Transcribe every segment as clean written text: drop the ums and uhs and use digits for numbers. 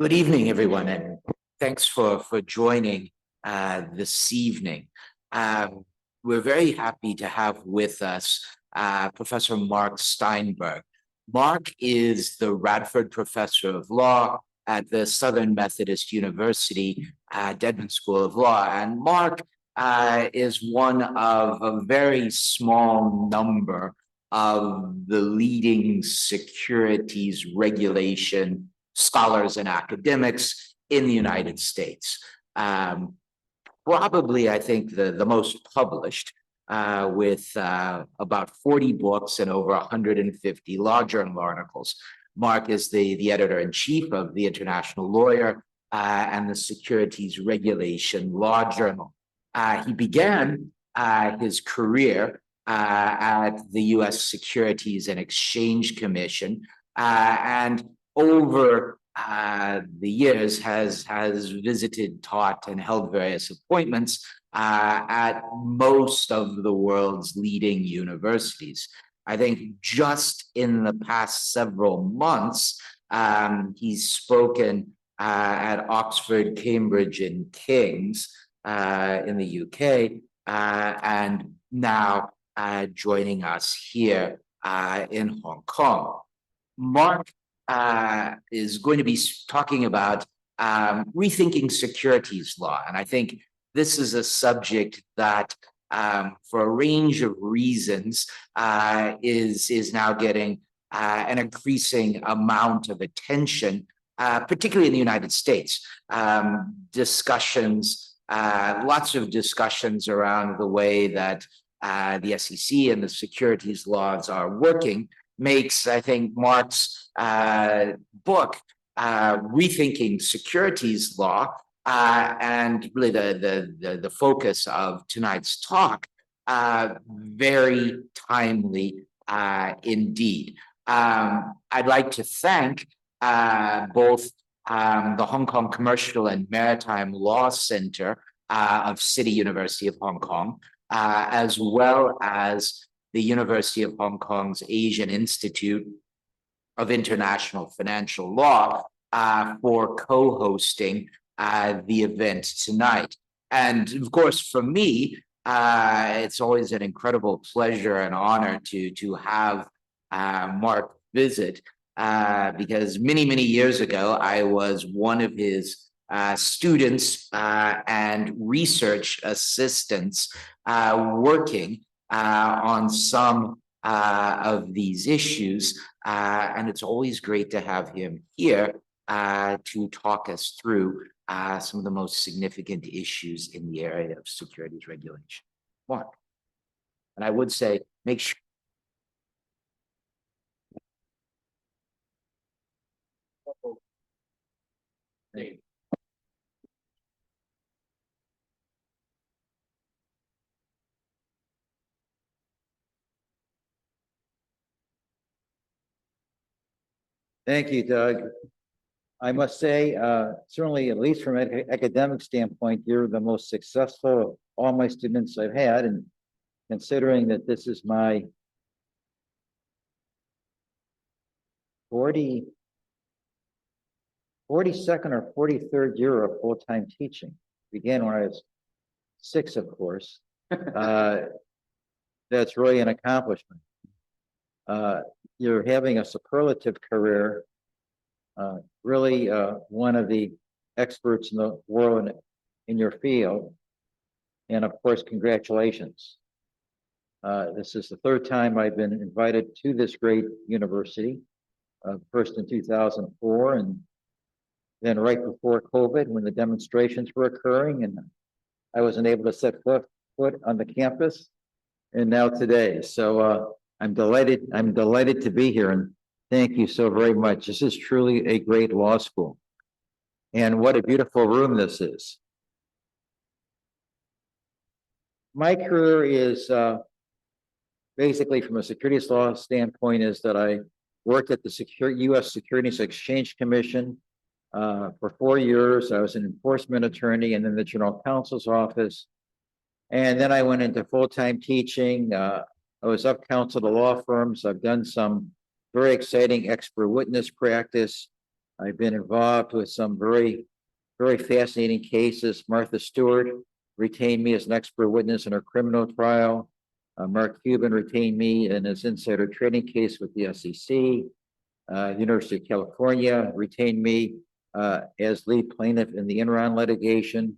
Good evening, everyone, and thanks for joining this evening. We're very happy to have with us Professor Mark Steinberg. Mark is the Radford Professor of Law at the Southern Methodist University, Dedman School of Law. And Mark is one of a very small number of the leading securities regulation scholars and academics in the United States. Probably, I think, the most published with about 40 books and over 150 law journal articles. Mark is the editor-in-chief of the International Lawyer and the Securities Regulation Law Journal. He began his career at the U.S. Securities and Exchange Commission, and over the years has visited, taught, and held various appointments at most of the world's leading universities. I think just in the past several months, he's spoken at Oxford, Cambridge, and King's in the UK, and now joining us here in Hong Kong. Mark is going to be talking about rethinking securities law. And I think this is a subject that, for a range of reasons, is now getting an increasing amount of attention, particularly in the United States. Lots of discussions around the way that the SEC and the securities laws are working makes, I think, Mark's book, Rethinking Securities Law, and really the focus of tonight's talk, very timely indeed. I'd like to thank both the Hong Kong Commercial and Maritime Law Center of City University of Hong Kong, as well as the University of Hong Kong's Asian Institute of International Financial Law for co-hosting the event tonight. And of course, for me, it's always an incredible pleasure and honor to have Mark visit, because many years ago, I was one of his students and research assistants working on some of these issues, and it's always great to have him here to talk us through some of the most significant issues in the area of securities regulation. Mark, and I would say, make sure. Thank you, Doug. I must say, certainly, at least from an academic standpoint, you're the most successful of all my students I've had. And considering that this is my 42nd or 43rd year of full-time teaching. Began when I was 6, of course. That's really an accomplishment. You're having a superlative career, really one of the experts in the world in your field. And of course, congratulations. This is the 3rd time I've been invited to this great university, first in 2004, and then right before COVID when the demonstrations were occurring and I wasn't able to set foot on the campus, and now today. So I'm delighted to be here, and thank you so very much. This is truly a great law school. And what a beautiful room this is. My career is basically, from a securities law standpoint, is that I worked at the U.S. Securities Exchange Commission for 4 years. I was an enforcement attorney and then the general counsel's office. And then I went into full-time teaching. I was up counsel to law firms. I've done some very exciting expert witness practice. I've been involved with some very, very fascinating cases. Martha Stewart retained me as an expert witness in her criminal trial. Mark Cuban retained me in his insider trading case with the SEC. University of California retained me as lead plaintiff in the Enron litigation,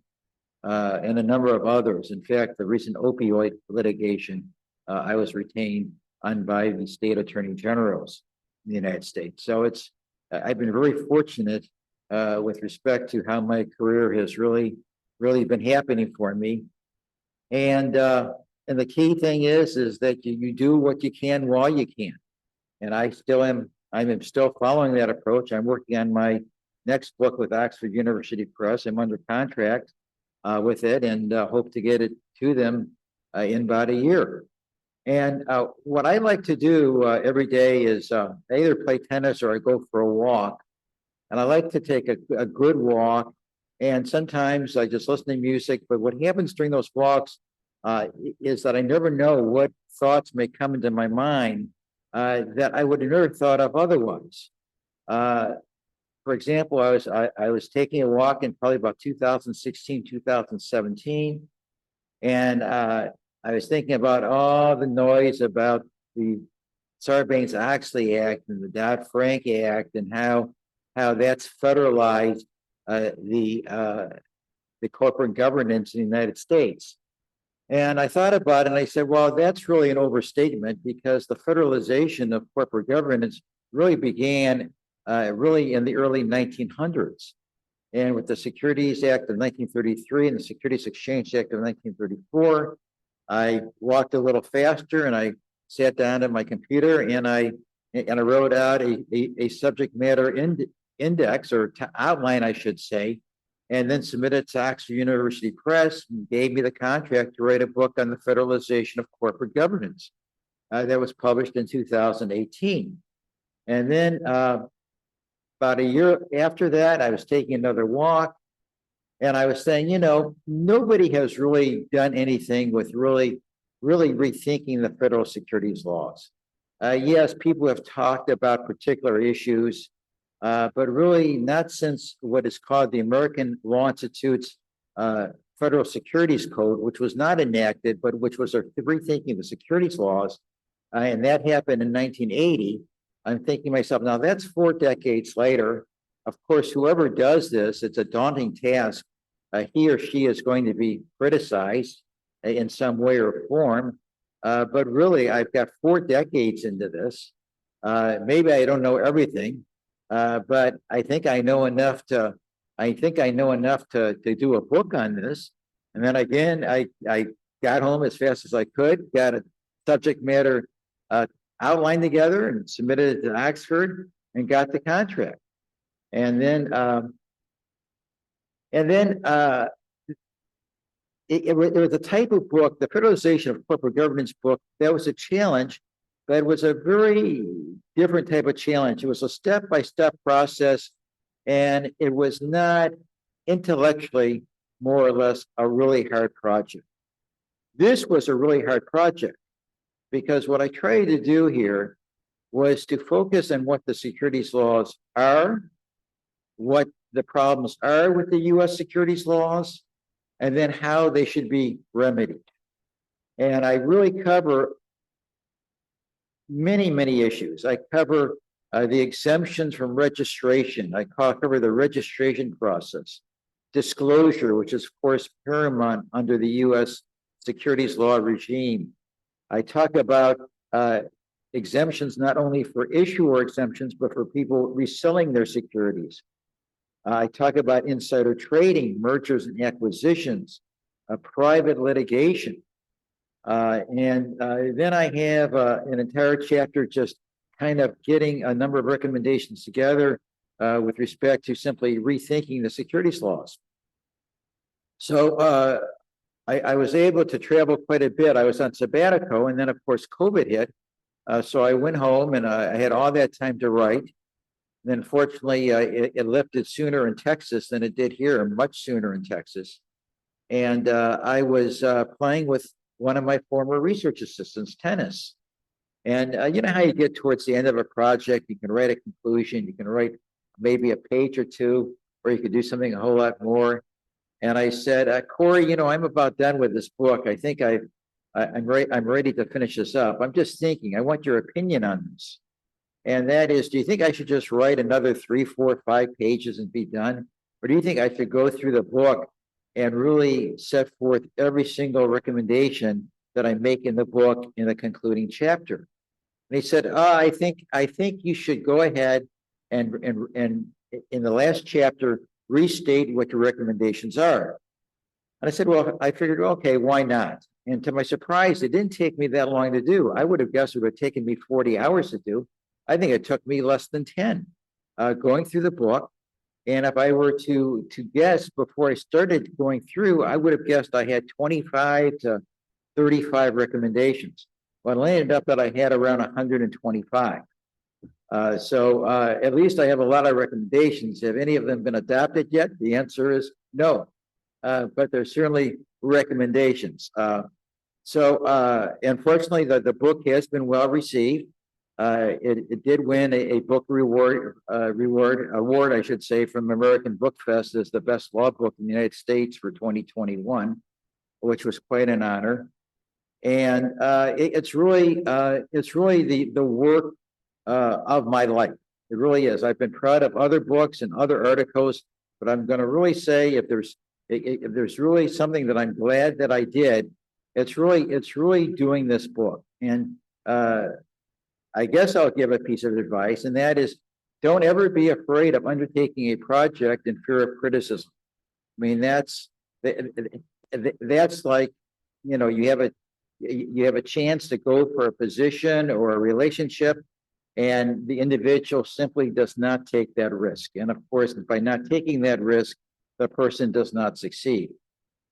and a number of others. In fact, the recent opioid litigation, I was retained on by the state attorney generals in the United States. So I've been very fortunate with respect to how my career has really been happening for me. And the key thing is that you do what you can while you can. And I'm still following that approach. I'm working on my next book with Oxford University Press. I'm under contract with it and hope to get it to them in about a year. And what I like to do every day is I either play tennis or I go for a walk. And I like to take a good walk. And sometimes I just listen to music. But what happens during those walks is that I never know what thoughts may come into my mind that I would have never thought of otherwise. For example, I was taking a walk in probably about 2016, 2017, and I was thinking about all the noise about the Sarbanes-Oxley Act and the Dodd-Frank Act and how that's federalized the corporate governance in the United States. And I thought about it and I said, well, that's really an overstatement because the federalization of corporate governance really began really in the early 1900s. And with the Securities Act of 1933 and the Securities Exchange Act of 1934, I walked a little faster and I sat down at my computer and I wrote out a subject matter index or outline, I should say, and then submitted to Oxford University Press and gave me the contract to write a book on the federalization of corporate governance that was published in 2018. And then about a year after that, I was taking another walk and I was saying, nobody has really done anything with really rethinking the federal securities laws. Yes, people have talked about particular issues, but really not since what is called the American Law Institute's Federal Securities Code, which was not enacted, but which was a rethinking the securities laws. And that happened in 1980. I'm thinking to myself, now that's 4 decades later. Of course, whoever does this, it's a daunting task. He or she is going to be criticized in some way or form. But really, I've got 4 decades into this. Maybe I don't know everything, but I think I know enough to do a book on this. And then again, I got home as fast as I could, got a subject matter outlined together and submitted it to Oxford and got the contract. And then it was a type of book, the federalization of corporate governance book, that was a challenge, but it was a very different type of challenge. It was a step-by-step process, and it was not intellectually more or less a really hard project. This was a really hard project because what I tried to do here was to focus on what the securities laws are, what the problems are with the US securities laws, and then how they should be remedied. And I really cover many issues. I cover the exemptions from registration. I cover the registration process, disclosure, which is of course paramount under the US securities law regime. I talk about exemptions not only for issuer exemptions, but for people reselling their securities. I talk about insider trading, mergers and acquisitions, private litigation. And then I have an entire chapter just kind of getting a number of recommendations together with respect to simply rethinking the securities laws. So I was able to travel quite a bit. I was on sabbatical, and then of course COVID hit. So I went home and I had all that time to write. And then fortunately, it lifted sooner in Texas than it did here, much sooner in Texas. And I was playing with one of my former research assistants, tennis. And you know how you get towards the end of a project, you can write a conclusion, you can write maybe a page or two, or you could do something a whole lot more. And I said, Corey, I'm about done with this book. I think I'm ready to finish this up. I'm just thinking, I want your opinion on this. And that is, do you think I should just write another 3, 4, 5 pages and be done? Or do you think I should go through the book and really set forth every single recommendation that I make in the book in the concluding chapter? And he said, I think you should go ahead and in the last chapter, restate what your recommendations are. And I said, well, I figured, okay, why not? And to my surprise, it didn't take me that long to do. I would have guessed it would have taken me 40 hours to do. I think it took me less than 10 going through the book. And if I were to guess before I started going through, I would have guessed I had 25 to 35 recommendations. Well, it ended up that I had around 125. So at least I have a lot of recommendations. Have any of them been adopted yet? The answer is no. But there's certainly recommendations. Unfortunately, the book has been well received. It did win a book award, I should say, from American Book Fest as the best law book in the United States for 2021, which was quite an honor. And it's really the work of my life. It really is. I've been proud of other books and other articles, but I'm going to really say if there's really something that I'm glad that I did, it's really doing this book. And I guess I'll give a piece of advice, and that is, don't ever be afraid of undertaking a project in fear of criticism. I mean, that's like, you have a chance to go for a position or a relationship, and the individual simply does not take that risk. And of course, by not taking that risk, the person does not succeed.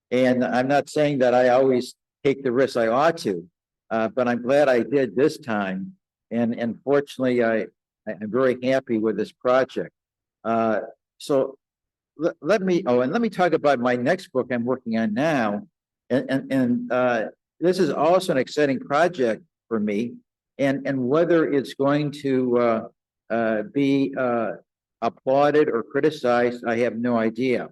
And I'm not saying that I always take the risk I ought to, but I'm glad I did this time. And fortunately, I'm very happy with this project. So let me talk about my next book I'm working on now. And this is also an exciting project for me. And whether it's going to be applauded or criticized, I have no idea.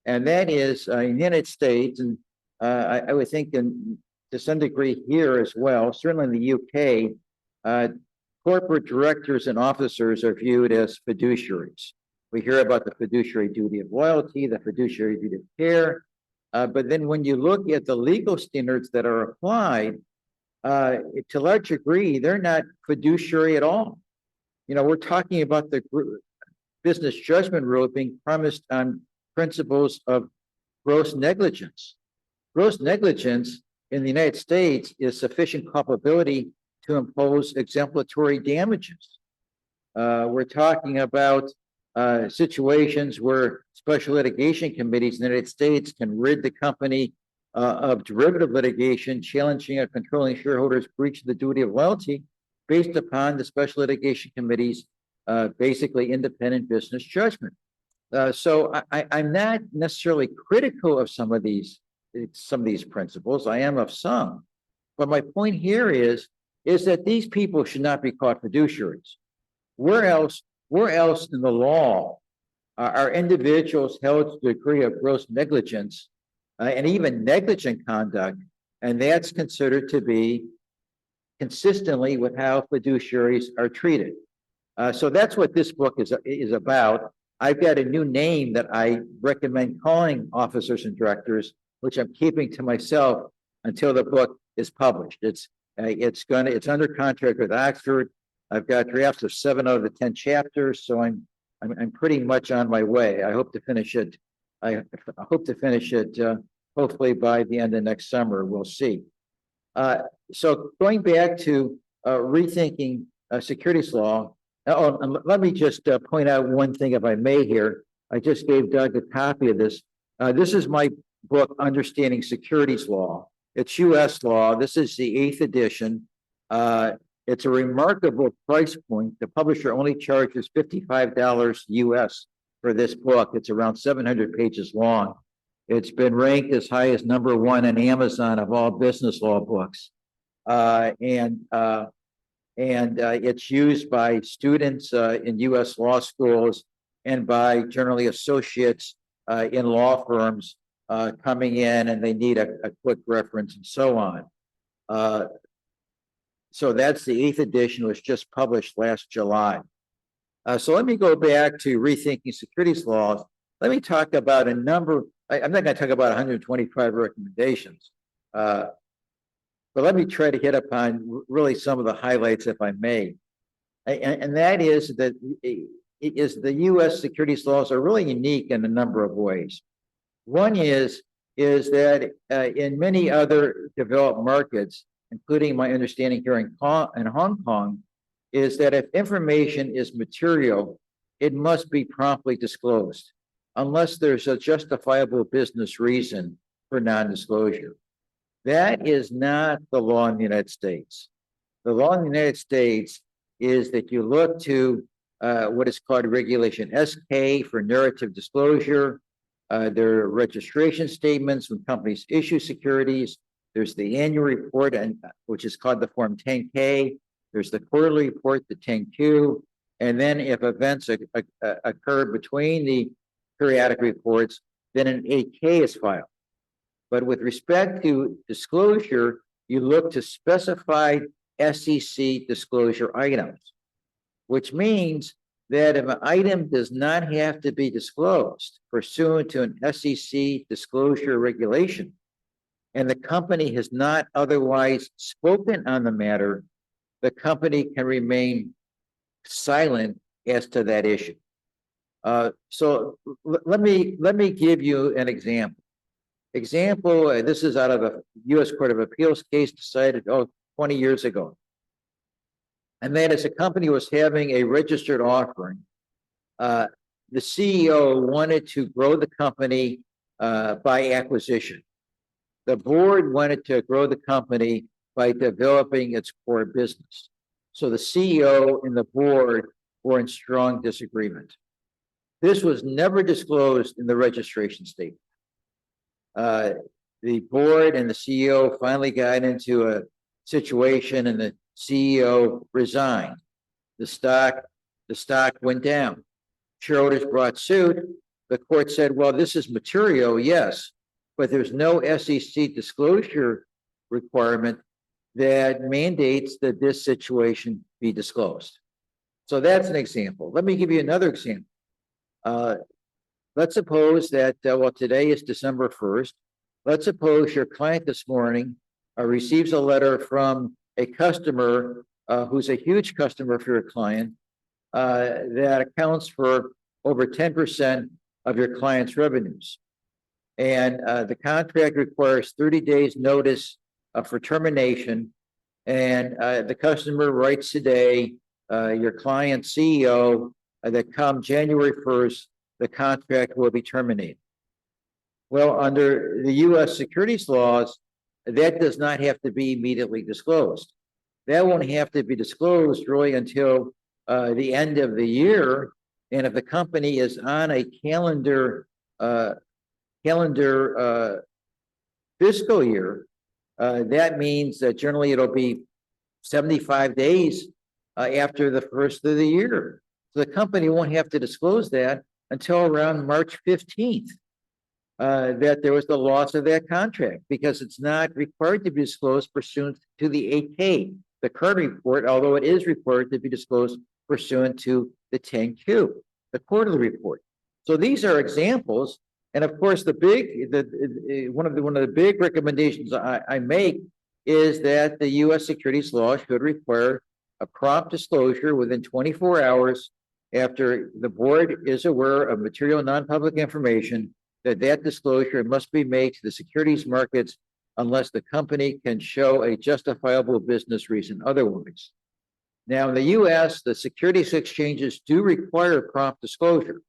And that is in the United States, and I would think to some degree here as well, certainly in the UK, corporate directors and officers are viewed as fiduciaries. We hear about the fiduciary duty of loyalty, the fiduciary duty of care, but then when you look at the legal standards that are applied, to a large degree, they're not fiduciary at all. We're talking about the business judgment rule being premised on principles of gross negligence. Gross negligence in the United States is sufficient culpability to impose exemplary damages. We're talking about situations where special litigation committees in the United States can rid the company of derivative litigation challenging a controlling shareholder's breach of the duty of loyalty based upon the special litigation committee's basically independent business judgment. So I'm not necessarily critical of some of these principles. I am of some, but my point here is that these people should not be called fiduciaries. Where else in the law are individuals held to the degree of gross negligence and even negligent conduct, and that's considered to be consistently with how fiduciaries are treated. So that's what this book is about. I've got a new name that I recommend calling officers and directors, which I'm keeping to myself until the book is published. It's under contract with Oxford. I've got drafts of 7 out of the 10 chapters, so I'm pretty much on my way. I hope to finish it. Hopefully by the end of next summer. We'll see. So going back to rethinking securities law. And let me just point out one thing, if I may. Here, I just gave Doug a copy of this. This is my book, Understanding Securities Law. It's U.S. law. This is the 8th edition. It's a remarkable price point. The publisher only charges $55 US for this book. It's around 700 pages long. It's been ranked as high as #1 on Amazon of all business law books. And it's used by students in U.S. law schools and by generally associates in law firms coming in, and they need a quick reference and so on. So that's the 8th edition, was just published last July. So let me go back to Rethinking Securities Laws. Let me talk about a number. I'm not going to talk about 125 recommendations, but let me try to hit upon really some of the highlights, if I may. And that is that the U.S. securities laws are really unique in a number of ways. One is that in many other developed markets, including my understanding here in Hong Kong, is that if information is material, it must be promptly disclosed, unless there's a justifiable business reason for non-disclosure. That is not the law in the United States. The law in the United States is that you look to what is called Regulation SK for narrative disclosure. There are registration statements when companies issue securities. There's the annual report, which is called the Form 10K. There's the quarterly report, the 10Q. And then if events occur between the periodic reports, then an 8K is filed. But with respect to disclosure, you look to specified SEC disclosure items, which means that if an item does not have to be disclosed pursuant to an SEC disclosure regulation, and the company has not otherwise spoken on the matter, the company can remain silent as to that issue. So let me give you an example. This is out of a U.S. Court of Appeals case decided 20 years ago. And that is, a company was having a registered offering. The CEO wanted to grow the company by acquisition. The board wanted to grow the company by developing its core business. So the CEO and the board were in strong disagreement. This was never disclosed in the registration statement. The board and the CEO finally got into a situation, and the CEO resigned. The stock went down. Shareholders brought suit. The court said, well, this is material, yes, but there's no SEC disclosure requirement that mandates that this situation be disclosed. So that's an example. Let me give you another example. Let's suppose that, today is December 1st. Let's suppose your client this morning receives a letter from a customer who's a huge customer for your client that accounts for over 10% of your client's revenues. And the contract requires 30 days notice for termination. And the customer writes today, your client CEO, that come January 1st, the contract will be terminated. Well, under the U.S. securities laws, that does not have to be immediately disclosed. That won't have to be disclosed really until the end of the year. And if the company is on a calendar fiscal year, that means that generally it'll be 75 days after the first of the year. So the company won't have to disclose that until around March 15th, that there was the loss of that contract, because it's not required to be disclosed pursuant to the 8K, the current report, although it is required to be disclosed pursuant to the 10Q, the quarterly report. So these are examples. And of course, one of the big recommendations I make is that the U.S. securities law should require a prompt disclosure within 24 hours after the board is aware of material non-public information, that disclosure must be made to the securities markets unless the company can show a justifiable business reason otherwise. Now, in the U.S., the securities exchanges do require prompt disclosure,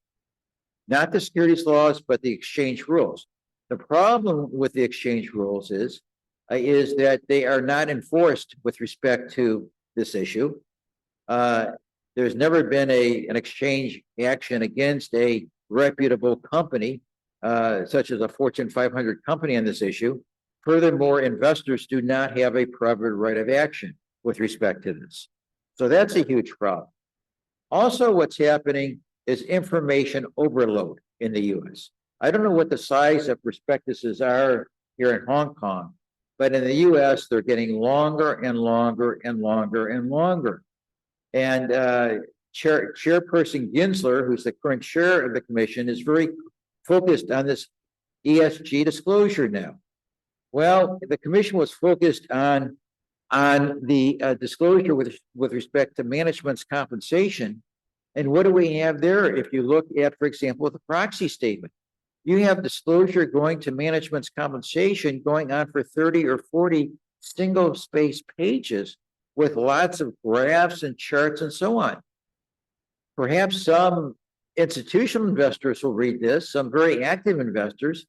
not the securities laws, but the exchange rules. The problem with the exchange rules is that they are not enforced with respect to this issue. There's never been an exchange action against a reputable company, such as a Fortune 500 company on this issue. Furthermore, investors do not have a private right of action with respect to this. So that's a huge problem. Also, what's happening is information overload in the US. I don't know what the size of prospectuses are here in Hong Kong, but in the US, they're getting longer and longer and longer and longer. And Chairperson Ginsler, who's the current chair of the commission, is very focused on this ESG disclosure now. Well, the commission was focused on the disclosure with respect to management's compensation. And what do we have there? If you look at, for example, the proxy statement, you have disclosure going to management's compensation going on for 30 or 40 single space pages with lots of graphs and charts and so on. Perhaps some institutional investors will read this, some very active investors,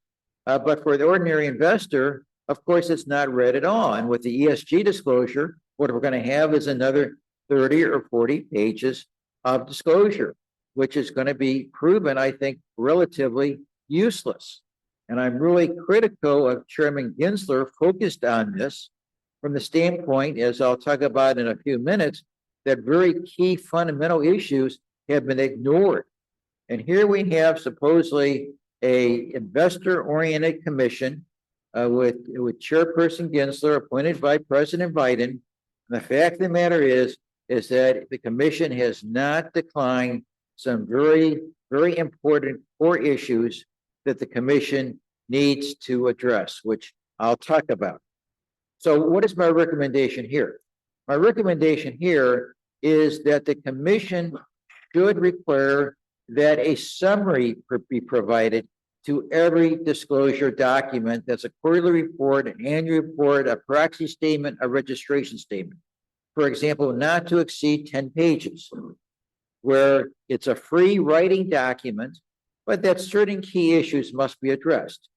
but for the ordinary investor, of course, it's not read at all. And with the ESG disclosure, what we're going to have is another 30 or 40 pages of disclosure, which is going to be proven, I think, relatively useless. And I'm really critical of Chairman Ginsler focused on this from the standpoint, as I'll talk about in a few minutes, that very key fundamental issues have been ignored. And here we have supposedly a investor-oriented commission with Chairperson Ginsler appointed by President Biden. And the fact of the matter is that the commission has not declined some very, very important core issues that the commission needs to address, which I'll talk about. So what is my recommendation here? My recommendation here is that the commission should require that a summary be provided to every disclosure document. That's a quarterly report, an annual report, a proxy statement, a registration statement. For example, not to exceed 10 pages, where it's a free writing document, but that certain key issues must be addressed.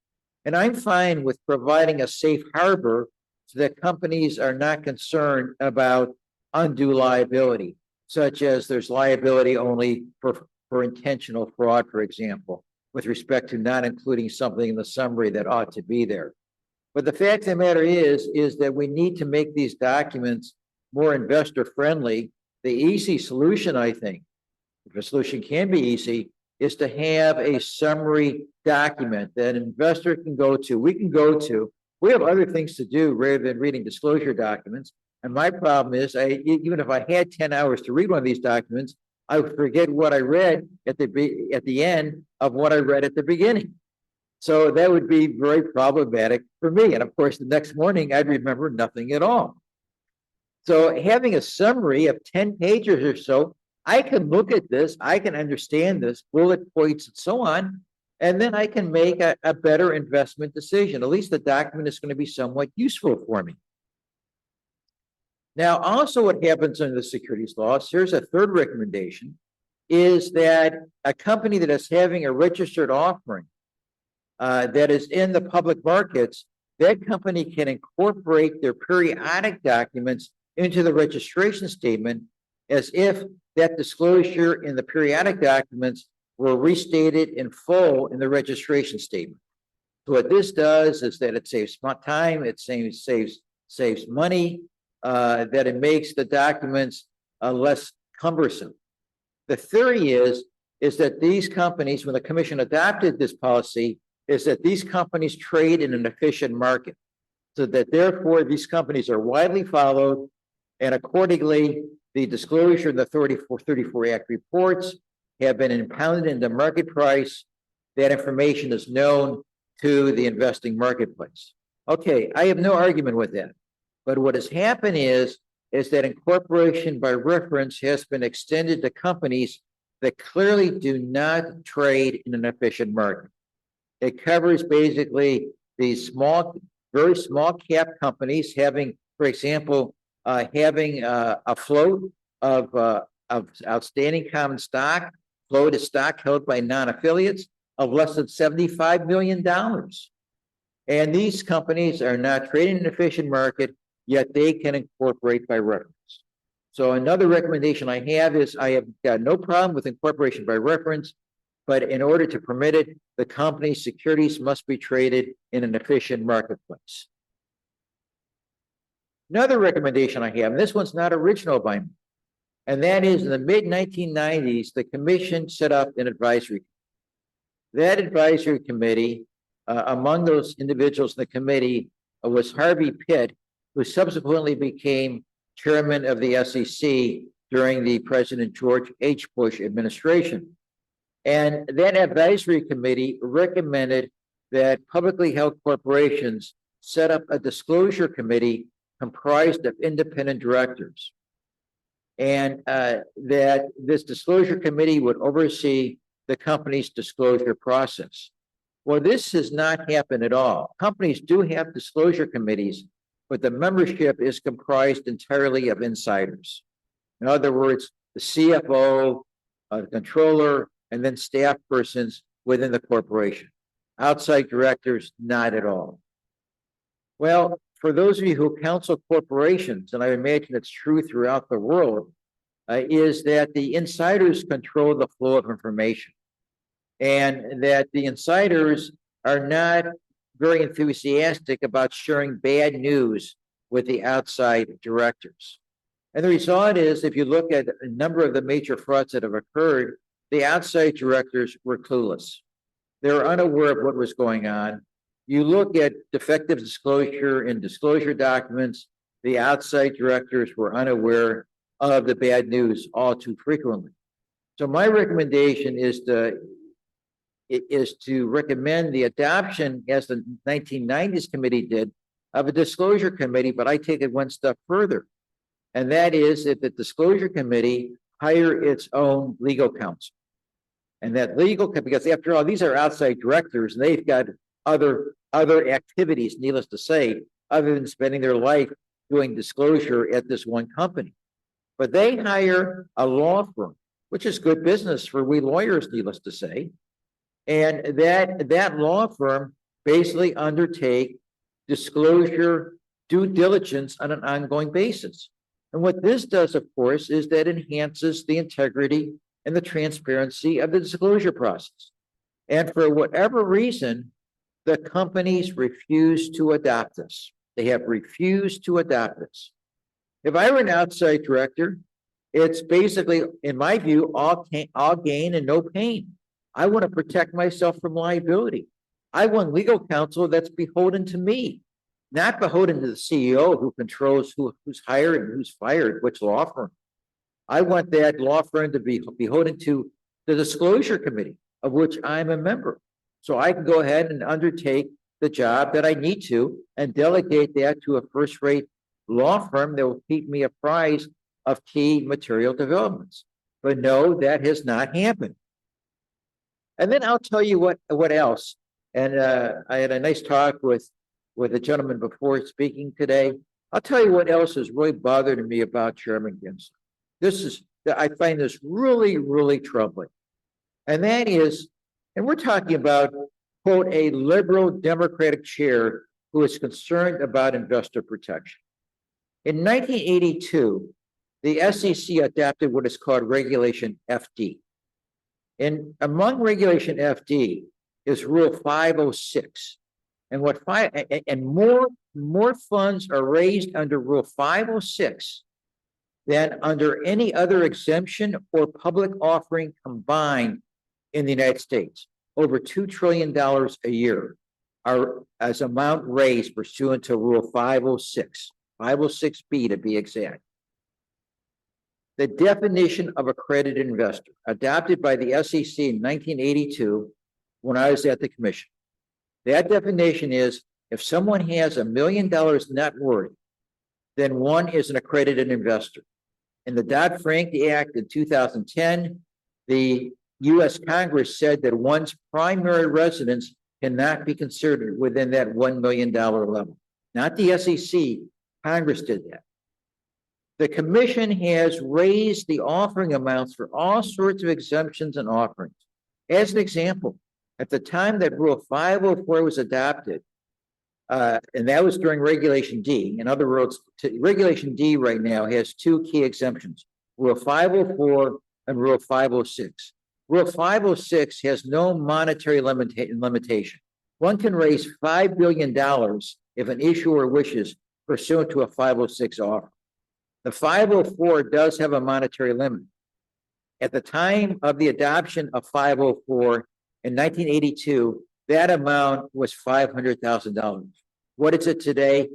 And I'm fine with providing a safe harbor so that companies are not concerned about undue liability, such as there's liability only for intentional fraud, for example, with respect to not including something in the summary that ought to be there. But the fact of the matter is that we need to make these documents more investor friendly. The easy solution, I think, if a solution can be easy, is to have a summary document that an investor can go to. We have other things to do rather than reading disclosure documents. And my problem is, even if I had 10 hours to read one of these documents, I would forget what I read at the end of what I read at the beginning. So that would be very problematic for me. And of course, the next morning, I'd remember nothing at all. So having a summary of 10 pages or so, I can look at this, I can understand this, bullet points and so on, and then I can make a better investment decision. At least the document is going to be somewhat useful for me. Now, also what happens under the securities laws, here's a third recommendation, is that a company that is having a registered offering that is in the public markets, that company can incorporate their periodic documents into the registration statement as if that disclosure in the periodic documents were restated in full in the registration statement. So what this does is that it saves time, it saves money, that it makes the documents less cumbersome. The theory is that these companies, when the commission adopted this policy, is that these companies trade in an efficient market, so that therefore these companies are widely followed, and accordingly, the disclosure in the 34 Act reports have been impounded in the market price. That information is known to the investing marketplace. Okay, I have no argument with that. But what has happened is that incorporation by reference has been extended to companies that clearly do not trade in an efficient market. It covers basically these small, very small cap companies having, for example, having a float of outstanding common stock. Float is stock held by non-affiliates of less than $75 million. And these companies are not trading in an efficient market, yet they can incorporate by reference. So another recommendation I have is I have got no problem with incorporation by reference, but in order to permit it, the company's securities must be traded in an efficient marketplace. Another recommendation I have, and this one's not original by me, And that is in the mid-1990s, the commission set up an advisory. That advisory committee, among those individuals in the committee was Harvey Pitt, who subsequently became chairman of the SEC during the President George H. Bush administration. And that advisory committee recommended that publicly held corporations set up a disclosure committee comprised of independent directors. And that this disclosure committee would oversee the company's disclosure process. Well, this has not happened at all. Companies do have disclosure committees, but the membership is comprised entirely of insiders. In other words, the CFO, the controller, and then staff persons within the corporation. Outside directors, not at all. Well, for those of you who counsel corporations, and I imagine it's true throughout the world, is that the insiders control the flow of information, and that the insiders are not very enthusiastic about sharing bad news with the outside directors. And the result is, if you look at a number of the major frauds that have occurred, the outside directors were clueless. They were unaware of what was going on. You look at defective disclosure in disclosure documents, the outside directors were unaware of the bad news all too frequently. So my recommendation is to recommend the adoption, as the 1990s committee did, of a disclosure committee, but I take it one step further. And that is that the disclosure committee hire its own legal counsel. And that legal, because after all, these are outside directors, and they've got other activities, needless to say, other than spending their life doing disclosure at this one company. But they hire a law firm, which is good business for we lawyers, needless to say. And that law firm basically undertake disclosure due diligence on an ongoing basis. And what this does, of course, is that enhances the integrity and the transparency of the disclosure process. And for whatever reason, the companies refuse to adopt this. They have refused to adopt this. If I were an outside director, it's basically, in my view, all gain and no pain. I want to protect myself from liability. I want legal counsel that's beholden to me, not beholden to the CEO who controls who's hired and who's fired, which law firm. I want that law firm to be beholden to the disclosure committee, of which I'm a member. So I can go ahead and undertake the job that I need to and delegate that to a first-rate law firm that will keep me apprised of key material developments. But no, that has not happened. And then I'll tell you what else. And I had a nice talk with a gentleman before speaking today. I'll tell you what else has really bothered me about Chairman Gensler. I find this really, really troubling. And that is, and we're talking about, quote, a liberal Democratic chair who is concerned about investor protection. In 1982, the SEC adopted what is called Regulation FD. And among Regulation FD is Rule 506. And more funds are raised under Rule 506 than under any other exemption or public offering combined in the United States. Over $2 trillion a year are as amount raised pursuant to Rule 506, 506B to be exact. The definition of accredited investor, adopted by the SEC in 1982 when I was at the commission. That definition is, if someone has $1 million net worth, then one is an accredited investor. In the Dodd-Frank Act in 2010, the U.S. Congress said that one's primary residence cannot be considered within that $1 million level. Not the SEC, Congress did that. The commission has raised the offering amounts for all sorts of exemptions and offerings. As an example, at the time that Rule 504 was adopted, and that was during Regulation D. In other words, Regulation D right now has two key exemptions, Rule 504 and Rule 506. Rule 506 has no monetary limitation. One can raise $5 billion if an issuer wishes pursuant to a 506 offer. The 504 does have a monetary limit. At the time of the adoption of 504 in 1982, that amount was $500,000. What is it today?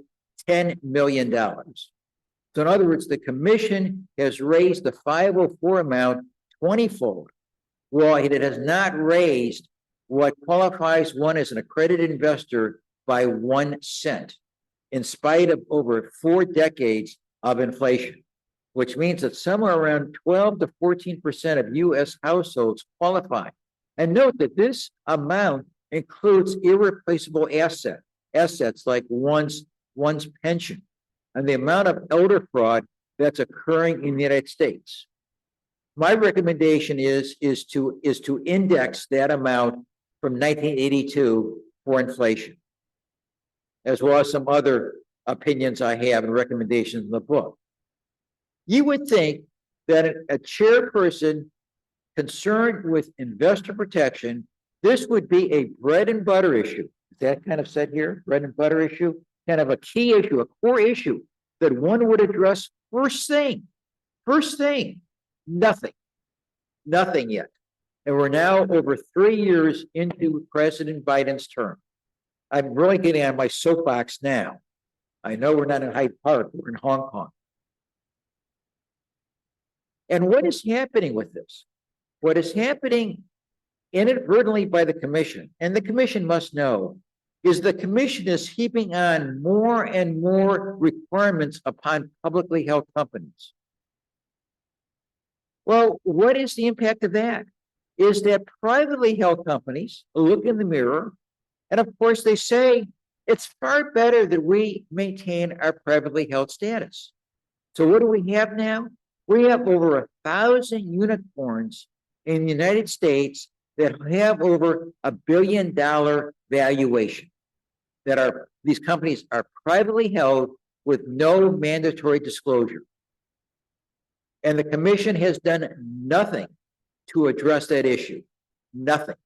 $10 million. So in other words, the commission has raised the 504 amount 20-fold, while it has not raised what qualifies one as an accredited investor by 1 cent, in spite of over 4 decades of inflation, which means that somewhere around 12 to 14% of U.S. households qualify. And note that this amount includes irreplaceable assets like one's pension, and the amount of elder fraud that's occurring in the United States. My recommendation is to index that amount from 1982 for inflation, as well as some other opinions I have and recommendations in the book. You would think that a chairperson concerned with investor protection, this would be a bread and butter issue. Is that kind of said here? Bread and butter issue? Kind of a key issue, a core issue that one would address first thing. First thing, nothing yet. And we're now over 3 years into President Biden's term. I'm really getting on my soapbox now. I know we're not in Hyde Park, we're in Hong Kong. And what is happening with this? What is happening inadvertently by the commission, and the commission must know, is the commission is heaping on more and more requirements upon publicly held companies. Well, what is the impact of that? Is that privately held companies look in the mirror, and of course they say, it's far better that we maintain our privately held status. So what do we have now? We have over 1,000 unicorns in the United States that have over $1 billion valuation, these companies are privately held with no mandatory disclosure. And the commission has done nothing to address that issue. Nothing.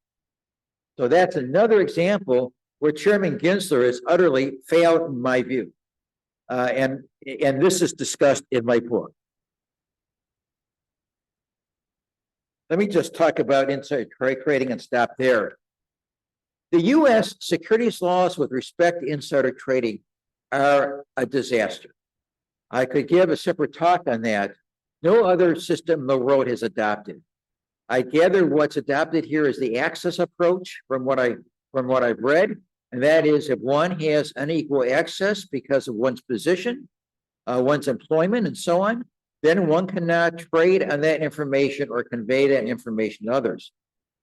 So that's another example where Chairman Gensler has utterly failed, in my view. And this is discussed in my book. Let me just talk about insider trading and stop there. The U.S. securities laws with respect to insider trading are a disaster. I could give a separate talk on that. No other system in the world has adopted. I gather what's adopted here is the access approach from what I've read, and that is if one has unequal access because of one's position, one's employment, and so on, then one cannot trade on that information or convey that information to others.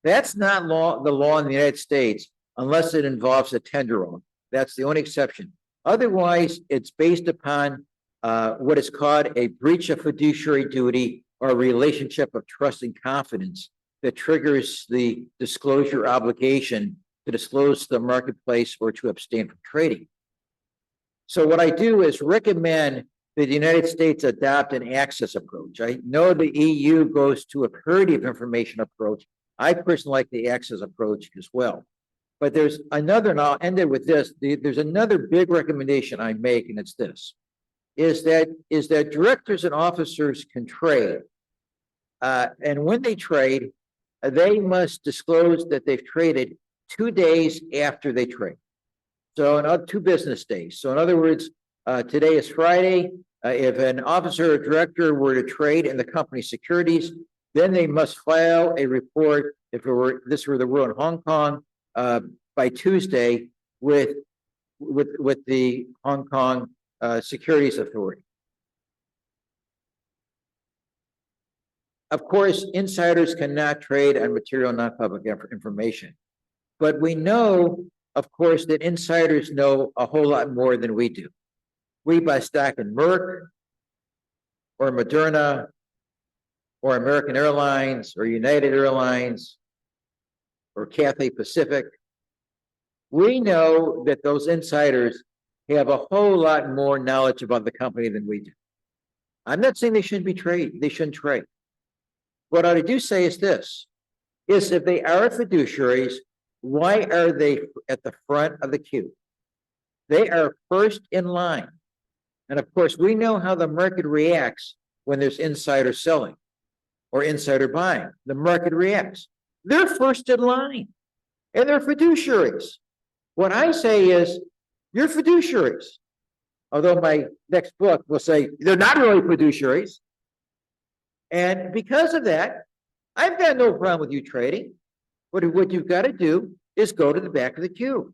That's not the law in the United States unless it involves a tender offer. That's the only exception. Otherwise, it's based upon what is called a breach of fiduciary duty or a relationship of trust and confidence that triggers the disclosure obligation to disclose to the marketplace or to abstain from trading. So what I do is recommend that the United States adopt an access approach. I know the EU goes to a parity of information approach. I personally like the access approach as well. But there's another, and I'll end it with this, there's another big recommendation I make, and it's this, is that directors and officers can trade. And when they trade, they must disclose that they've traded 2 days after they trade. So in 2 business days. So in other words, today is Friday. If an officer or director were to trade in the company securities, then they must file a report, if this were the rule in Hong Kong, by Tuesday with the Hong Kong Securities Authority. Of course, insiders cannot trade on material non-public information, but we know, of course, that insiders know a whole lot more than we do. We buy stock in Merck or Moderna or American Airlines or United Airlines or Cathay Pacific. We know that those insiders have a whole lot more knowledge about the company than we do. I'm not saying they shouldn't trade. What I do say is this, is if they are fiduciaries, why are they at the front of the queue? They are first in line. And of course, we know how the market reacts when there's insider selling or insider buying. The market reacts. They're first in line and they're fiduciaries. What I say is, you're fiduciaries. Although my next book will say they're not really fiduciaries. And because of that, I've got no problem with you trading. But what you've got to do is go to the back of the queue.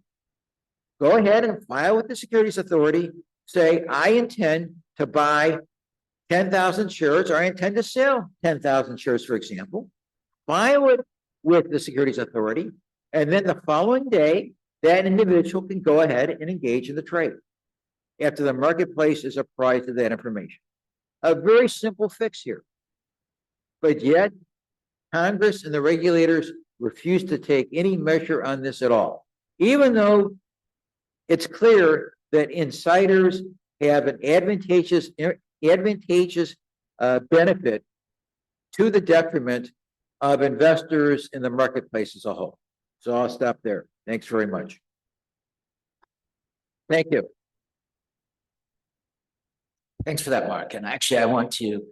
Go ahead and file with the Securities Authority. Say, I intend to buy 10,000 shares, or I intend to sell 10,000 shares, for example. File it with the Securities Authority. And then the following day, that individual can go ahead and engage in the trade after the marketplace is apprised of that information. A very simple fix here. But yet, Congress and the regulators refuse to take any measure on this at all, even though it's clear that insiders have an advantageous benefit to the detriment of investors in the marketplace as a whole. So I'll stop there. Thanks very much. Thank you. Thanks for that, Mark. And actually, I want to,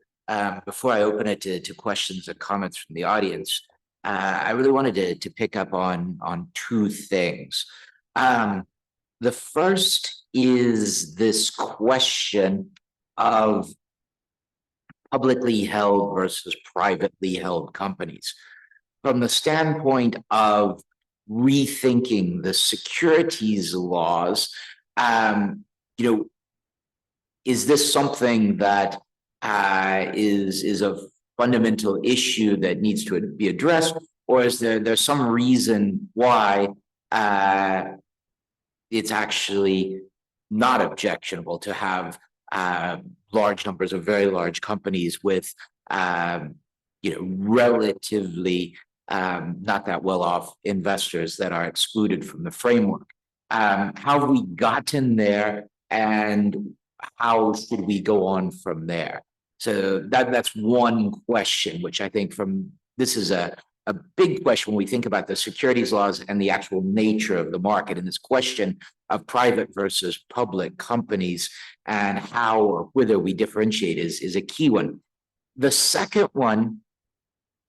before I open it to questions or comments from the audience, I really wanted to pick up on two things. The first is this question of publicly held versus privately held companies. From the standpoint of rethinking the securities laws, is this something that is a fundamental issue that needs to be addressed, or is there's some reason why it's actually not objectionable to have large numbers of very large companies with relatively not that well off investors that are excluded from the framework? How have we gotten there, and how should we go on from there? So that's one question, which I think this is a big question when we think about the securities laws and the actual nature of the market. And this question of private versus public companies and how or whether we differentiate is a key one. The second one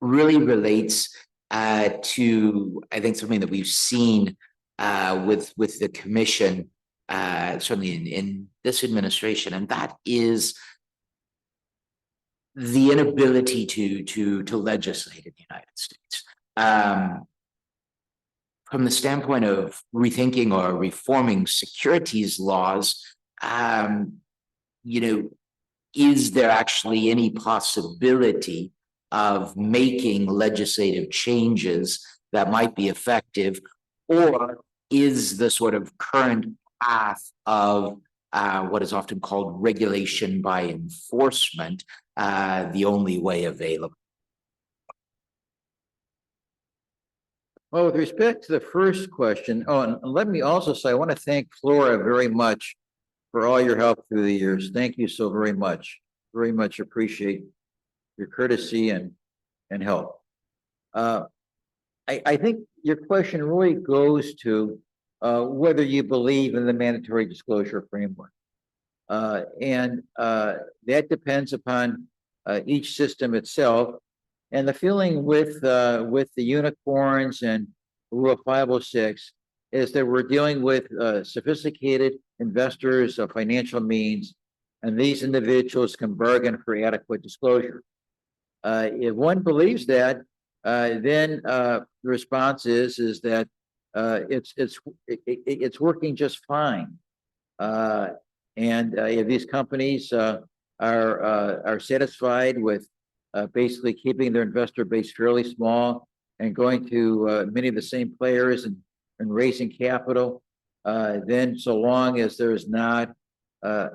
really relates to, I think, something that we've seen with the commission, certainly in this administration, and that is the inability to legislate in the United States. From the standpoint of rethinking or reforming securities laws, is there actually any possibility of making legislative changes that might be effective, or is the sort of current path of what is often called regulation by enforcement the only way available? Well, with respect to the first question, and let me also say, I want to thank Flora very much for all your help through the years. Thank you so very much. Very much appreciate your courtesy and help. I think your question really goes to whether you believe in the mandatory disclosure framework. And that depends upon each system itself. And the feeling with the unicorns and Rule 506 is that we're dealing with sophisticated investors of financial means, and these individuals can bargain for adequate disclosure. If one believes that, then the response is that it's working just fine. And if these companies are satisfied with basically keeping their investor base fairly small and going to many of the same players and raising capital, then so long as there's not a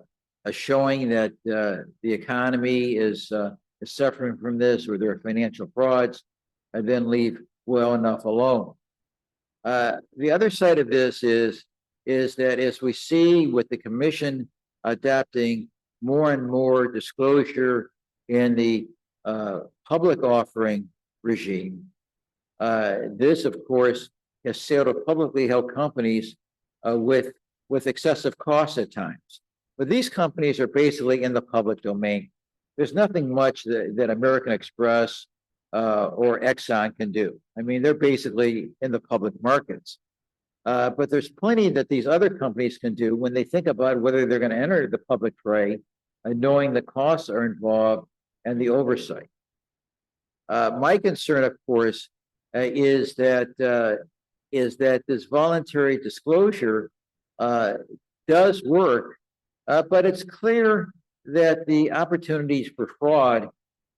showing that the economy is suffering from this, or there are financial frauds, and then leave well enough alone. The other side of this is that as we see with the commission adopting more and more disclosure in the public offering regime, this, of course, has sailed publicly held companies with excessive costs at times. But these companies are basically in the public domain. There's nothing much that American Express or Exxon can do. I mean, they're basically in the public markets. But there's plenty that these other companies can do when they think about whether they're going to enter the public fray, knowing the costs are involved and the oversight. My concern, of course, is that this voluntary disclosure does work, but it's clear that the opportunities for fraud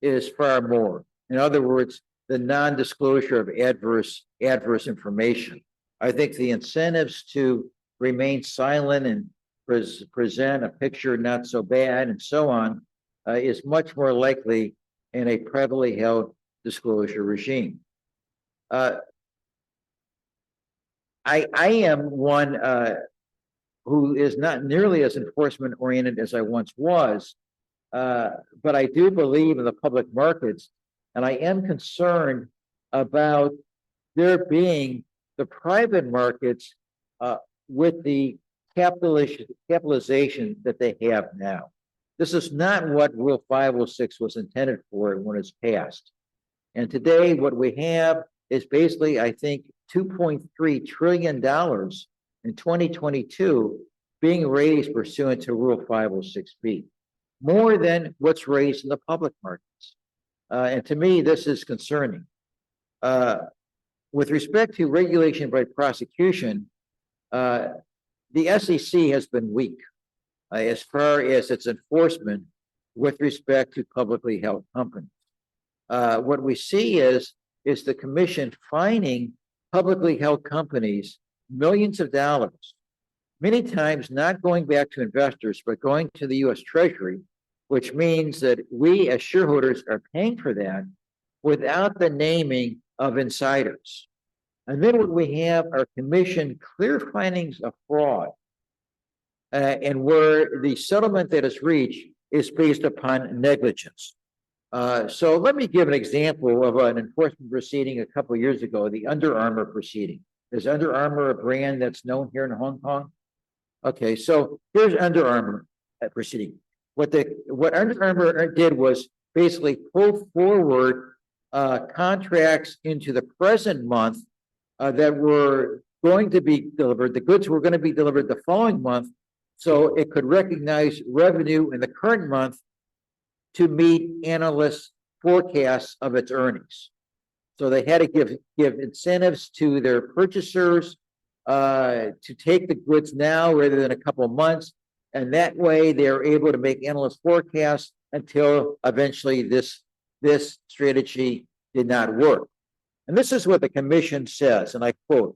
is far more. In other words, the non-disclosure of adverse information. I think the incentives to remain silent and present a picture not so bad and so on is much more likely in a privately held disclosure regime. I am one who is not nearly as enforcement oriented as I once was, but I do believe in the public markets, and I am concerned about there being the private markets with the capitalization that they have now. This is not what Rule 506 was intended for when it's passed. And today, what we have is basically, I think, $2.3 trillion in 2022 being raised pursuant to Rule 506B, more than what's raised in the public markets. And to me, this is concerning. With respect to regulation by prosecution, the SEC has been weak as far as its enforcement with respect to publicly held companies. What we see is the commission fining publicly held companies millions of dollars, many times not going back to investors, but going to the U.S. Treasury, which means that we as shareholders are paying for that without the naming of insiders. And then what we have are commission clear findings of fraud, and where the settlement that is reached is based upon negligence. So let me give an example of an enforcement proceeding a couple of years ago, the Under Armour proceeding. Is Under Armour a brand that's known here in Hong Kong? Okay, so here's Under Armour proceeding. What Under Armour did was basically pull forward contracts into the present month that were going to be delivered. The goods were going to be delivered the following month, so it could recognize revenue in the current month to meet analysts' forecasts of its earnings. So they had to give incentives to their purchasers to take the goods now rather than a couple of months, and that way they're able to make analyst forecasts until eventually this strategy did not work. And this is what the commission says, and I quote,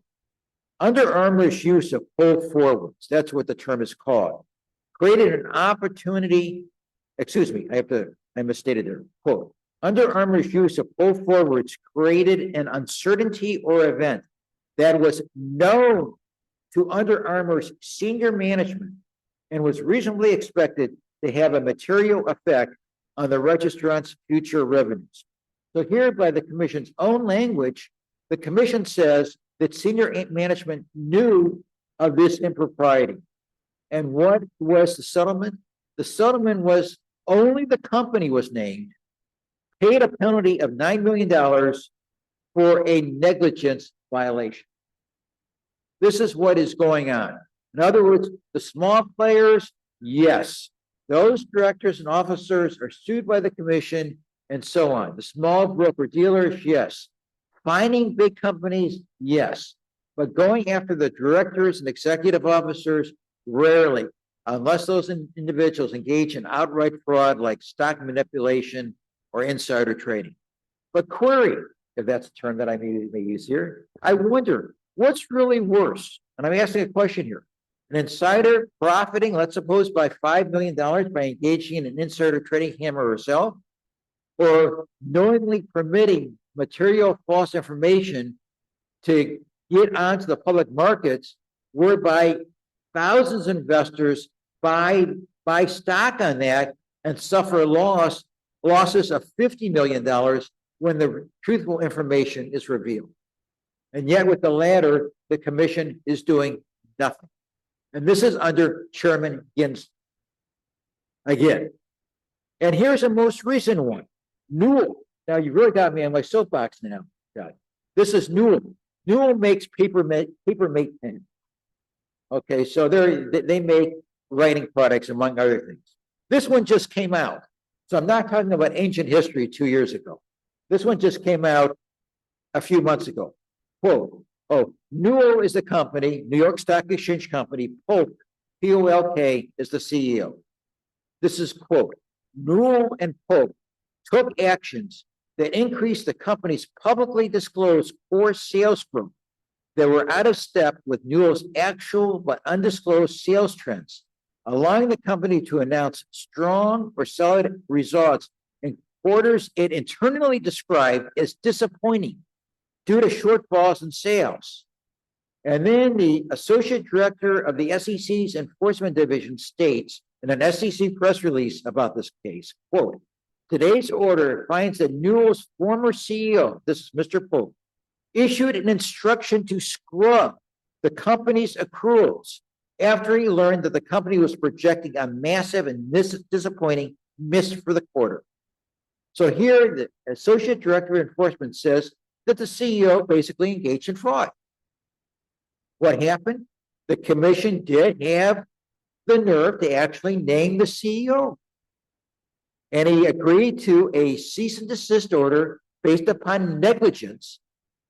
Under Armour's use of pull forwards, that's what the term is called, created an opportunity, I misstated there, quote, Under Armour's use of pull forwards created an uncertainty or event that was known to Under Armour's senior management and was reasonably expected to have a material effect on the registrant's future revenues. So here, by the commission's own language, the commission says that senior management knew of this impropriety. And what was the settlement? The settlement was only the company was named, paid a penalty of $9 million for a negligence violation. This is what is going on. In other words, the small players, yes, those directors and officers are sued by the commission and so on. The small broker dealers, yes. Fining big companies, yes. But going after the directors and executive officers, rarely, unless those individuals engage in outright fraud like stock manipulation or insider trading. But query, if that's a term that I may use here, I wonder, what's really worse? And I'm asking a question here. An insider profiting, let's suppose, by $5 million by engaging in an insider trading him or herself, or knowingly permitting material false information to get onto the public markets, whereby thousands of investors buy stock on that and suffer losses of $50 million when the truthful information is revealed. And yet with the latter, the commission is doing nothing. And this is under Chairman Ginsburg. again. And here's a most recent one, Newell. Now you really got me on my soapbox now, God. This is Newell. Newell makes paper mate pen. Okay, so they make writing products among other things. This one just came out. So I'm not talking about ancient history 2 years ago. This one just came out a few months ago. Quote, oh, Newell is the company, New York Stock Exchange company, Polk, P-O-L-K is the CEO. This is quote, Newell and Polk took actions that increased the company's publicly disclosed core sales growth that were out of step with Newell's actual but undisclosed sales trends, allowing the company to announce strong or solid results in quarters it internally described as disappointing due to shortfalls in sales. And then the associate director of the SEC's enforcement division states in an SEC press release about this case, quote, today's order finds that Newell's former CEO, this is Mr. Polk, issued an instruction to scrub the company's accruals after he learned that the company was projecting a massive and disappointing miss for the quarter. So here, the associate director of enforcement says that the CEO basically engaged in fraud. What happened? The commission did have the nerve to actually name the CEO. And he agreed to a cease and desist order based upon negligence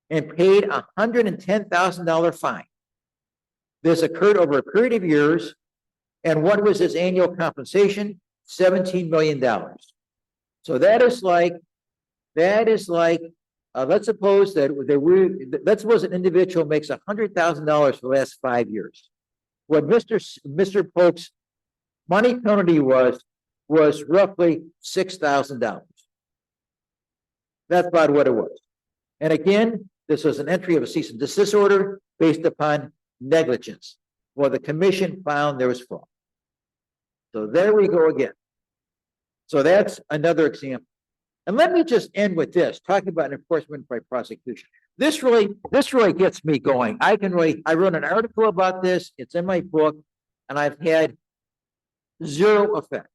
and paid a $110,000 fine. This occurred over a period of years. And what was his annual compensation? $17 million. So that is like, let's suppose let's suppose an individual makes $100,000 for the last 5 years. What Mr. Polk's money penalty was roughly $6,000. That's about what it was. And again, this was an entry of a cease and desist order based upon negligence. Well, the commission found there was fraud. So there we go again. So that's another example. And let me just end with this, talking about enforcement by prosecution. This really gets me going. I wrote an article about this. It's in my book, and I've had zero effect.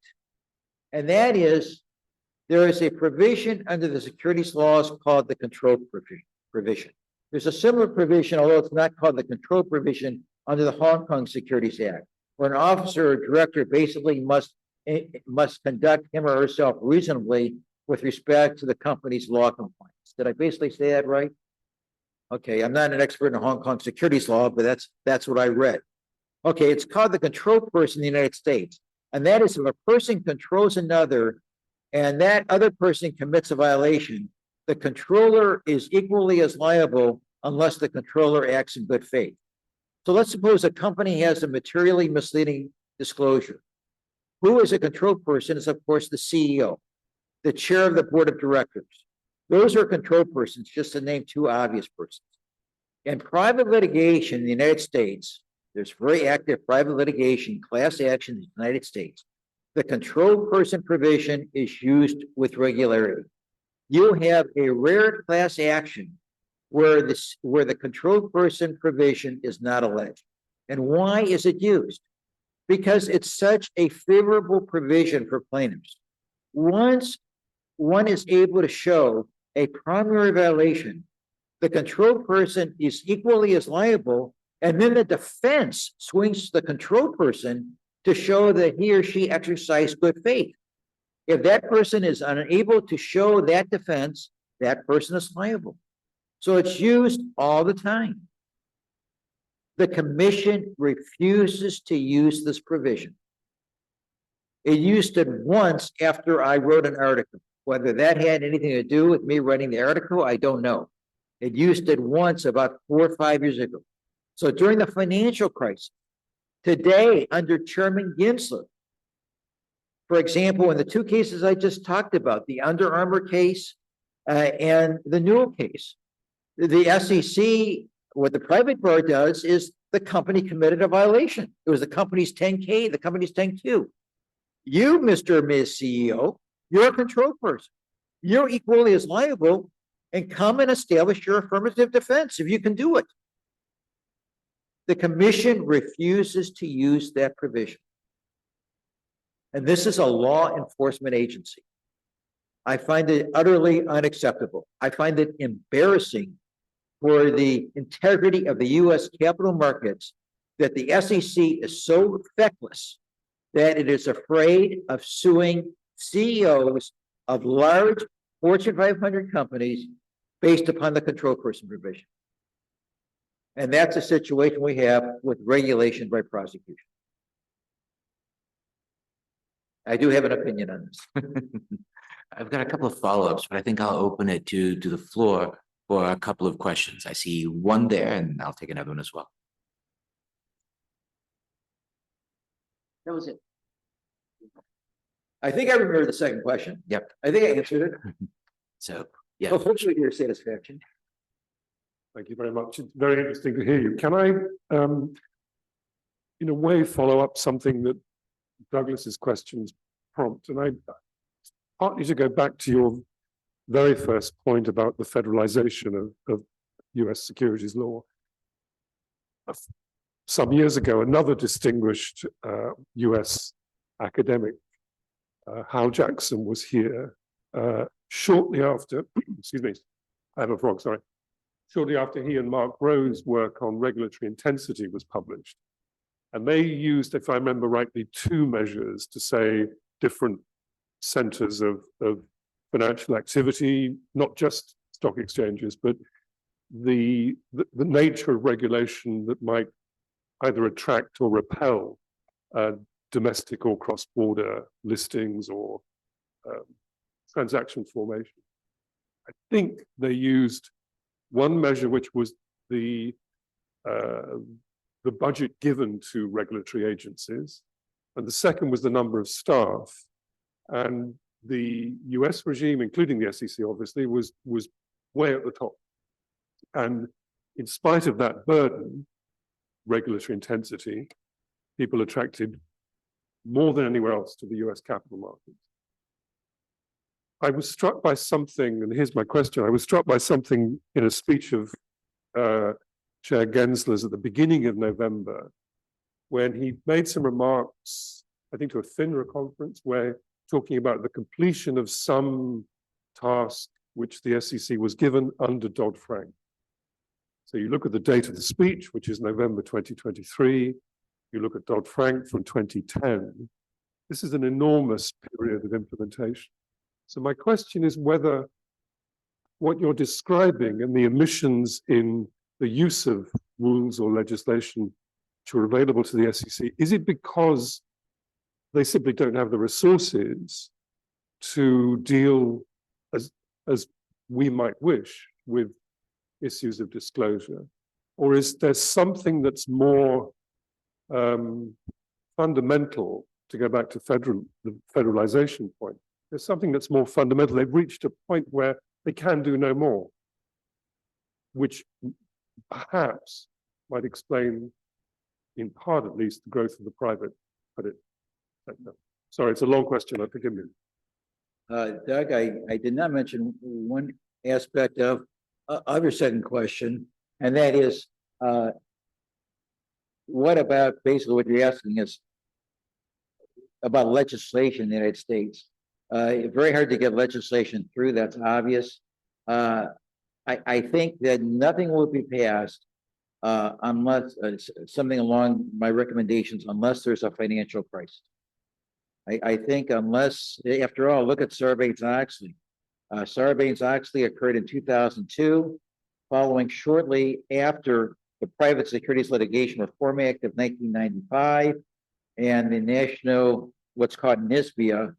And that is, there is a provision under the securities laws called the control provision. There's a similar provision, although it's not called the control provision, under the Hong Kong Securities Act, where an officer or director basically must conduct him or herself reasonably with respect to the company's law compliance. Did I basically say that right? Okay, I'm not an expert in Hong Kong securities law, but that's what I read. Okay, it's called the control person in the United States. And that is if a person controls another and that other person commits a violation, the controller is equally as liable unless the controller acts in good faith. So let's suppose a company has a materially misleading disclosure. Who is a control person is, of course, the CEO, the chair of the board of directors. Those are control persons, just to name two obvious persons. In private litigation in the United States, there's very active private litigation, class action in the United States. The control person provision is used with regularity. You have a rare class action where the control person provision is not alleged. And why is it used? Because it's such a favorable provision for plaintiffs. Once one is able to show a primary violation, the control person is equally as liable, and then the defense swings the control person to show that he or she exercised good faith. If that person is unable to show that defense, that person is liable. So it's used all the time. The commission refuses to use this provision. It used it once after I wrote an article. Whether that had anything to do with me writing the article, I don't know. It used it once about 4 or 5 years ago. So during the financial crisis, today under Chairman Gensler, for example, in the two cases I just talked about, the Under Armour case and the Newell case, the SEC, what the private bar does is the company committed a violation. It was the company's 10K, the company's 10Q. You, Mr. or Ms. CEO, you're a control person. You're equally as liable, and come and establish your affirmative defense if you can do it. The commission refuses to use that provision. And this is a law enforcement agency. I find it utterly unacceptable. I find it embarrassing for the integrity of the U.S. capital markets that the SEC is so feckless that it is afraid of suing CEOs of large Fortune 500 companies based upon the control person provision. And that's a situation we have with regulation by prosecution. I do have an opinion on this. I've got a couple of follow-ups, but I think I'll open it to the floor for a couple of questions. I see one there, and I'll take another one as well. That was it. I think I remember the second question. Yep. I think I answered it. So, yeah. Well, hopefully to your satisfaction. Thank you very much. It's very interesting to hear you. Can I, in a way, follow up something that Douglas's questions prompt? And I partly to go back to your very first point about the federalization of US securities law. Some years ago, another distinguished US academic, Hal Jackson, was here shortly after, excuse me, I have a frog, sorry. Shortly after he and Mark Rowe's work on regulatory intensity was published. And they used, if I remember rightly, two measures to say different centers of financial activity, not just stock exchanges, but the nature of regulation that might either attract or repel domestic or cross-border listings or transaction formation. I think they used one measure, which was the budget given to regulatory agencies, and the second was the number of staff. And the US regime, including the SEC, obviously, was way at the top. And in spite of that burden, regulatory intensity, people attracted more than anywhere else to the US capital markets. I was struck by something, and here's my question. I was struck by something in a speech of Chair Gensler's at the beginning of November, when he made some remarks, I think to a FINRA conference, where talking about the completion of some task which the SEC was given under Dodd-Frank. So you look at the date of the speech, which is November 2023, you look at Dodd-Frank from 2010, this is an enormous period of implementation. So my question is whether what you're describing and the omissions in the use of rules or legislation which are available to the SEC, is it because they simply don't have the resources to deal as we might wish with issues of disclosure? Or is there something that's more fundamental, to go back to the federalization point? There's something that's more fundamental. They've reached a point where they can do no more, which perhaps might explain, in part at least, the growth of the private credit sector. Sorry, it's a long question. Forgive me. Doug, I did not mention one aspect of your second question, and that is, what about basically what you're asking is about legislation in the United States? Very hard to get legislation through, that's obvious. I think that nothing will be passed unless something along my recommendations, unless there's a financial crisis. I think unless, after all, look at Sarbanes-Oxley. Sarbanes-Oxley occurred in 2002, following shortly after the Private Securities Litigation Reform Act of 1995 and the national, what's called NISBA,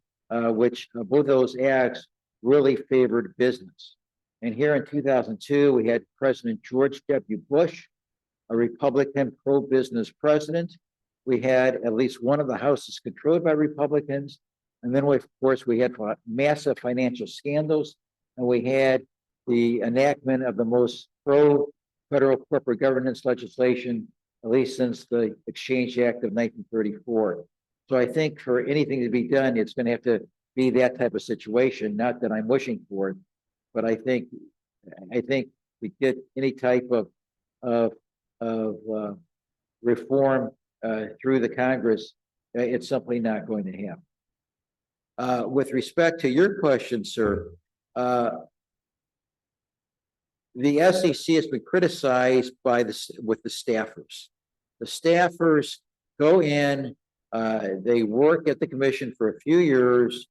which both those acts really favored business. And here in 2002, we had President George W. Bush, a Republican pro-business president. We had at least one of the houses controlled by Republicans. And then, of course, we had massive financial scandals. And we had the enactment of the most pro-federal corporate governance legislation, at least since the Exchange Act of 1934. So I think for anything to be done, it's going to have to be that type of situation. Not that I'm wishing for it, but I think we get any type of reform through the Congress, it's simply not going to happen. With respect to your question, sir, the SEC has been criticized by with the staffers. The staffers go in, they work at the commission for a few years,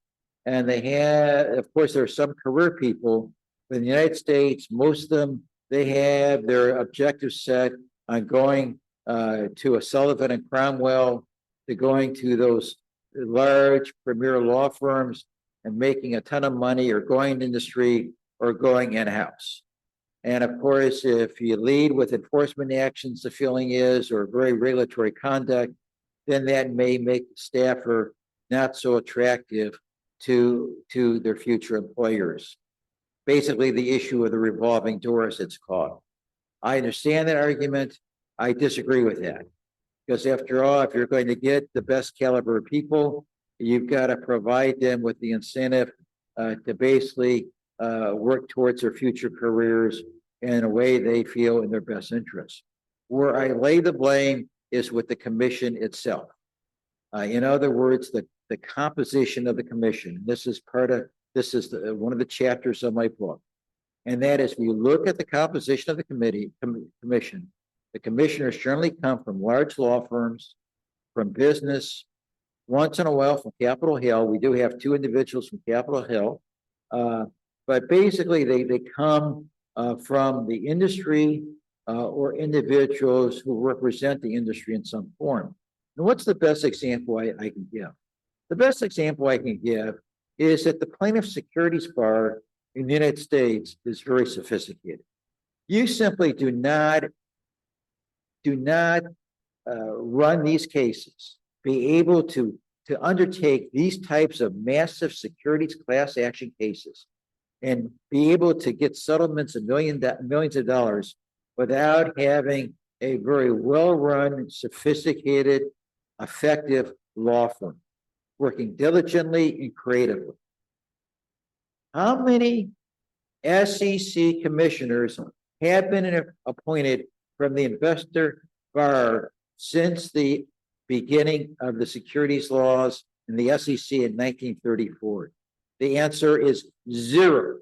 and they have, of course, there are some career people. In the United States, most of them, they have their objectives set on going to a Sullivan and Cromwell, to going to those large premier law firms and making a ton of money, or going to industry, or going in-house. And of course, if you lead with enforcement actions, the feeling is, or very regulatory conduct, then that may make the staffer not so attractive to their future employers. Basically, the issue of the revolving doors, it's called. I understand that argument. I disagree with that. Because after all, if you're going to get the best caliber of people, you've got to provide them with the incentive to basically work towards their future careers in a way they feel in their best interest. Where I lay the blame is with the commission itself. In other words, the composition of the commission. This is one of the chapters of my book. And that is, when you look at the composition of the commission, the commissioners generally come from large law firms, from business, once in a while from Capitol Hill. We do have 2 individuals from Capitol Hill. But basically, they come from the industry or individuals who represent the industry in some form. And what's the best example I can give? The best example I can give is that the plaintiff securities bar in the United States is very sophisticated. You simply do not run these cases, be able to undertake these types of massive securities class action cases, and be able to get settlements of millions of dollars without having a very well-run, sophisticated, effective law firm working diligently and creatively. How many SEC commissioners have been appointed from the investor bar since the beginning of the securities laws in the SEC in 1934? The answer is 0.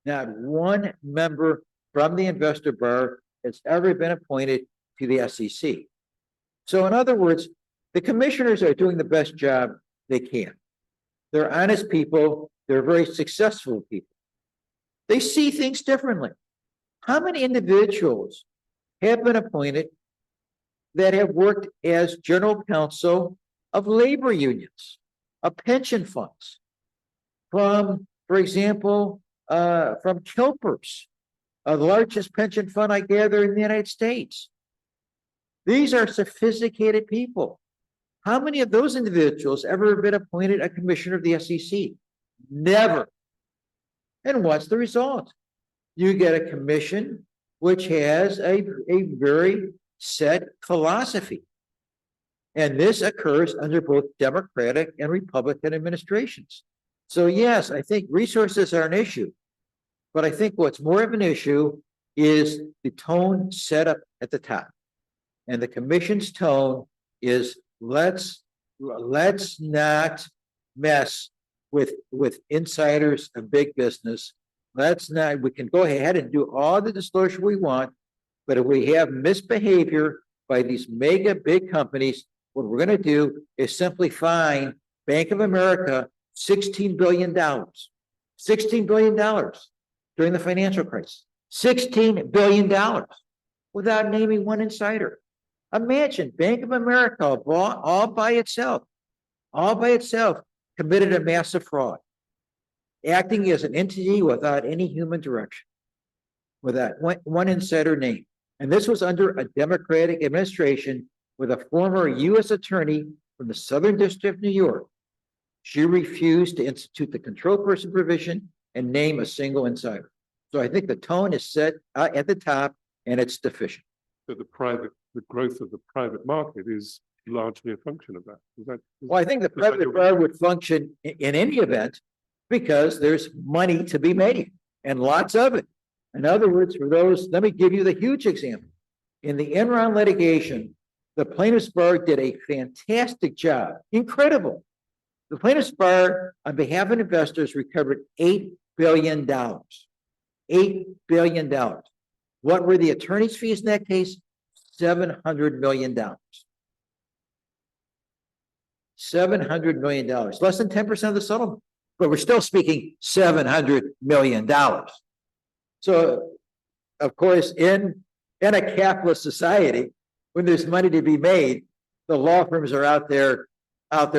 Not one member from the investor bar has ever been appointed to the SEC. So in other words, the commissioners are doing the best job they can. They're honest people. They're very successful people. They see things differently. How many individuals have been appointed that have worked as general counsel of labor unions, of pension funds, from, for example, from Kilpers, the largest pension fund, I gather, in the United States? These are sophisticated people. How many of those individuals ever been appointed a commissioner of the SEC? Never. And what's the result? You get a commission which has a very set philosophy. And this occurs under both Democratic and Republican administrations. So yes, I think resources are an issue, but I think what's more of an issue is the tone set up at the top. And the commission's tone is, let's not mess with insiders of big business. We can go ahead and do all the disclosure we want, but if we have misbehavior by these mega big companies, what we're going to do is simply fine Bank of America $16 billion. $16 billion during the financial crisis. $16 billion without naming one insider. Imagine Bank of America all by itself committed a massive fraud, acting as an entity without any human direction, without one insider name. And this was under a Democratic administration with a former U.S. attorney from the Southern District of New York. She refused to institute the control person provision and name a single insider. So I think the tone is set at the top, and it's deficient. So the growth of the private market is largely a function of that. Well, I think the private bar would function in any event because there's money to be made and lots of it. In other words, for those, let me give you the huge example. In the Enron litigation, the plaintiff's bar did a fantastic job, incredible, The plaintiff's bar, on behalf of investors, recovered $8 billion. $8 billion. What were the attorney's fees in that case? $700 million. $700 million, less than 10% of the settlement, but we're still speaking $700 million. So, of course, in a capitalist society, when there's money to be made, the law firms are out there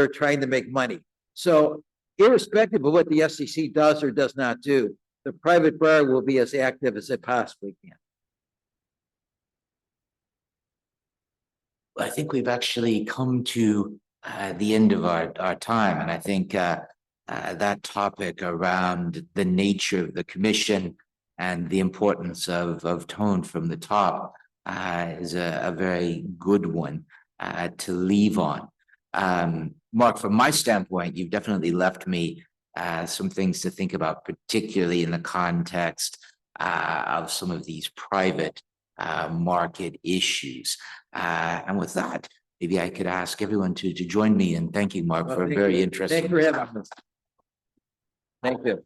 trying to make money. So, irrespective of what the SEC does or does not do, the private bar will be as active as it possibly can. I think we've actually come to the end of our time, and I think that topic around the nature of the commission and the importance of tone from the top is a very good one to leave on. Mark, from my standpoint, you've definitely left me some things to think about, particularly in the context of some of these private market issues. And with that, maybe I could ask everyone to join me in thanking Mark for a very interesting. Thank you for having us. Thank you.